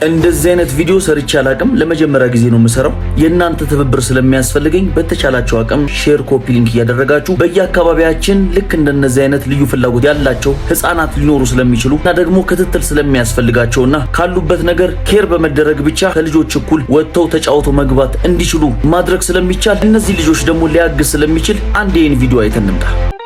እንደዚህ አይነት ቪዲዮ ሰርቼ አላቅም ለመጀመሪያ ጊዜ ነው የምሰራው የእናንተ ትብብር ስለሚያስፈልገኝ በተቻላችሁ አቅም ሼር ኮፒ ሊንክ ያደረጋችሁ በየአካባቢያችን ልክ እንደነዚህ አይነት ልዩ ፍላጎት ያላቸው ህፃናት ሊኖሩ ስለሚችሉ እና ደግሞ ክትትል ስለሚያስፈልጋቸውና ካሉበት ነገር ኬር በመደረግ ብቻ ከልጆች እኩል ወጥተው ተጫውተው መግባት እንዲችሉ ማድረግ ስለሚቻል እነዚህ ልጆች ደግሞ ሊያግዝ ስለሚችል አንድ ይሄን ቪዲዮ አይተን እንምጣ።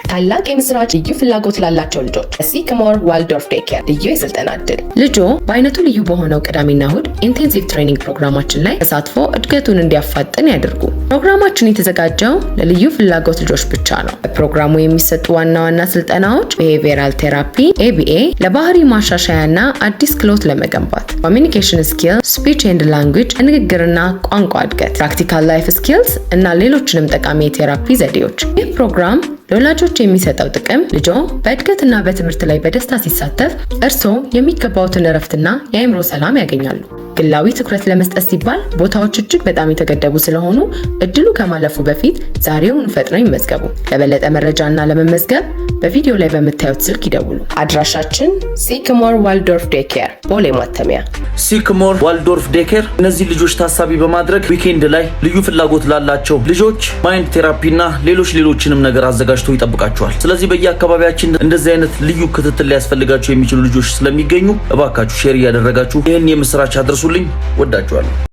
ታላቅ የምስራች ልዩ ፍላጎት ላላቸው ልጆች ሲክሞር ዋልዶርፍ ዴይኬር ልዩ የስልጠና እድል። ልጆ በአይነቱ ልዩ በሆነው ቅዳሜና እሁድ ኢንቴንሲቭ ትሬኒንግ ፕሮግራማችን ላይ ተሳትፎ እድገቱን እንዲያፋጥን ያደርጉ። ፕሮግራማችን የተዘጋጀው ለልዩ ፍላጎት ልጆች ብቻ ነው። በፕሮግራሙ የሚሰጡ ዋና ዋና ስልጠናዎች ቢሄቪየራል ቴራፒ፣ ኤቢኤ፣ ለባህሪ ማሻሻያና አዲስ ክህሎት ለመገንባት፣ ኮሚኒኬሽን ስኪል፣ ስፒች ኤንድ ላንጉዌጅ፣ ንግግርና ቋንቋ እድገት፣ ፕራክቲካል ላይፍ ስኪልስ እና ሌሎችንም ጠቃሚ የቴራፒ ዘዴዎች። ይህ ፕሮግራም ለወላጆች የሚሰጠው ጥቅም ልጆ በእድገትና በትምህርት ላይ በደስታ ሲሳተፍ እርስዎ የሚገባውትን እረፍትና የአእምሮ ሰላም ያገኛሉ። ግላዊ ትኩረት ለመስጠት ሲባል ቦታዎች እጅግ በጣም የተገደቡ ስለሆኑ እድሉ ከማለፉ በፊት ዛሬውን ፈጥነው ይመዝገቡ። ለበለጠ መረጃና ለመመዝገብ በቪዲዮ ላይ በምታዩት ስልክ ይደውሉ። አድራሻችን ሲክሞር ዋልዶርፍ ዴይኬር ቦሌ ማተሚያ። ሲክሞር ዋልዶርፍ ዴይኬር እነዚህ ልጆች ታሳቢ በማድረግ ዊኬንድ ላይ ልዩ ፍላጎት ላላቸው ልጆች ማይንድ ቴራፒና ሌሎችንም ነገር አዘጋጅቶ ይጠብቃቸዋል። ስለዚህ በየአካባቢያችን እንደዚህ አይነት ልዩ ክትትል ሊያስፈልጋቸው የሚችሉ ልጆች ስለሚገኙ እባካችሁ ሼር እያደረጋችሁ ይህን የምስራች አድርሱልኝ። ወዳችኋለሁ።